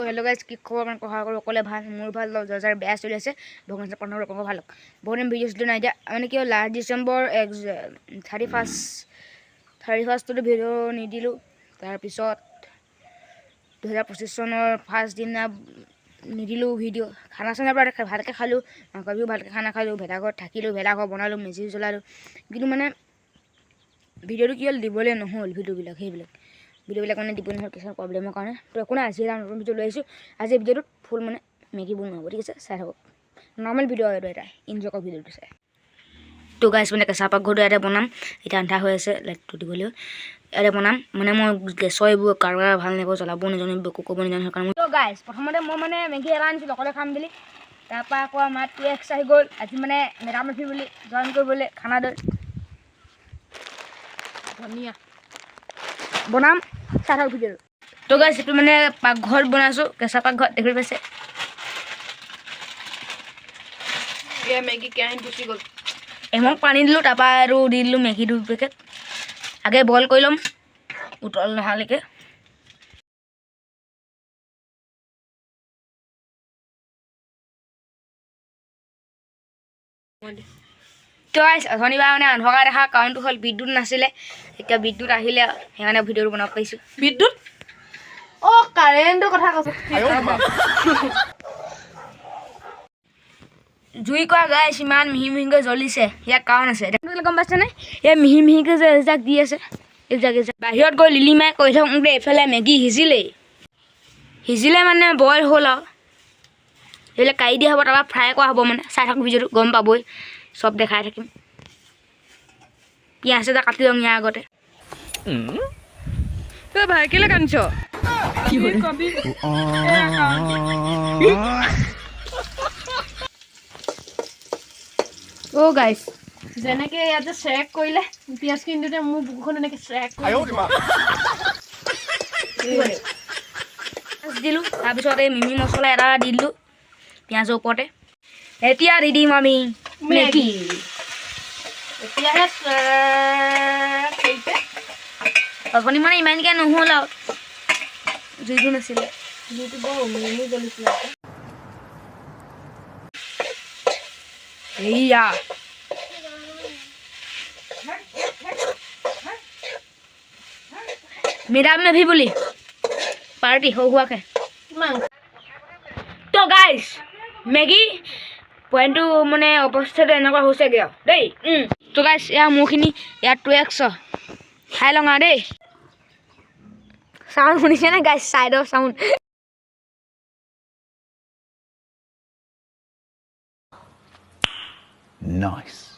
Hello' guys কি খবৰ মানে সহায় কৰোঁ অকলে ভাল মোৰ ভাল যাৰ বেয়া চলি আছে ভগৱান পানৰ ৰকমৰ ভাল বহুত দিন ভিডিঅ' চিডিঅ' নাই দিয়া মানে কি হ'ল লাষ্ট ডিচেম্বৰ 31ষ্টতো ভিডিঅ' নিদিলোঁ তাৰপিছত 2025 চনৰ ফাৰ্ষ্ট দিনা নিদিলোঁ ভিডিঅ' খানা চানা পৰা ভালকৈ খালোঁ মাংসও ভালকৈ খানা খালোঁ ভেলাঘৰত থাকিলোঁ ভেলাঘৰ বনালোঁ মেজি জ্বলালোঁ কিন্তু মানে ভিডিঅ'টো কি হ'ল দিবলৈ নহ'ল ভিডিঅ'বিলাক মানে দিব নহ'ল কিছুমান প্ৰব্লেমৰ কাৰণে তো একো নাই আজি এটা নতুন ভিডিঅ' লৈ আহিছোঁ আজি ভিডিঅ'টোত ফুল মানে মেগী বনোৱা হ'ব ঠিক আছে চাই থাকক নৰ্মেল ভিডিঅ' আৰু এটা এনজয় কৰক ভিডিঅ'টো চাই তো গাইছ মানে কেঁচা পাকঘৰটো ইয়াতে বনাম এতিয়া আন্ধা হৈ আছে লাইটটো দিবলৈ ইয়াতে বনাম মানে মই গেছৰ এইবোৰ কাৰোবাৰ ভাল নাপাব জ্বলাব নাজানো একো ক'ব নাজানো সেইকাৰণে তো গাইছ প্ৰথমতে মই মানে মেগী এটা আনিছিলোঁ অকলে খাম বুলি তাৰপৰা আকৌ আমাৰ 2x আহি গ'ল আজি মানে মেডাম ৰখি বুলি জইন কৰিবলৈ খানা দৈ ধনিয়া বনাম চাই থাকক ভিডিঅ'টো তো গাইছ এইটো মানে পাকঘৰত বনাইছোঁ কেঁচা পাকঘৰত দেখি পাইছে মেগী কেৰাহীত গুচি গ'ল এমক পানী দিলোঁ তাৰপৰা আৰু দি দিলোঁ মেগী 2 পেকেট আগে বইল কৰি ল'ম উতল নহালৈকে তো গাইছ শনিবাৰ মানে অন্ধকাৰ দেখা কাৰণটো হ'ল বিদ্যুৎ নাছিলে এতিয়া বিদ্যুৎ আহিলে সেইকাৰণে ভিডিঅ'টো বনাব পাৰিছোঁ বিদ্যুৎ অ' কাৰেণ্টৰ কথা কৈছোঁ জুই কৰা গাইছ ইমান মিহি মিহিকৈ জ্বলিছে ইয়াৰ কাৰণ আছে গম পাইছেনে ইয়াৰ মিহি মিহিকৈ যে এজাক দি আছে এজাক বাহিৰত গৈ লিলিমাই কৈ থাকোঁতে এইফালে মেগী সিজিলে মানে বইল হ'ল আৰু এইবিলাক কাঢ়ি দিয়া হ'ব তাৰপৰা ফ্ৰাই কৰা হ'ব মানে চাই থাকক ভিডিঅ'টো গম পাবই চব দেখাই থাকিম পিঁয়াজ এটা কাটি লওঁ ইয়াৰ আগতে তই ভাই কেলৈ কান্দিছ অ' গাইছ যেনেকে ইয়াতে চেক কৰিলে পিঁয়াজ কিনোতে মোৰ বুকুখন এনেকৈ চেক দিলোঁ তাৰপিছত এই মিমি মছলা এটা দি দিলোঁ পিঁয়াজৰ ওপৰতে এতিয়া দি দিম আমি মেগী এতিয়াহে অথনি মানে ইমানকৈ নহ'ল আৰু জুইটো নাছিলে জুইটো বৰ মিমি জ্বলিছিলে এইয়া মেডাম মেভি বুলি পাৰ্টি সৰু সুৰাকৈ তো গাইছ মেগী পইণ্টটো মানে অৱস্থাটো এনেকুৱা হৈছেগৈ আৰু দেই তো গাইছ এয়া মোৰখিনি ইয়াত 2x খাই লওঁ আৰু দেই চাউণ্ড শুনিছেনে গাইছ ছাইডৰ চাউণ্ড Nice.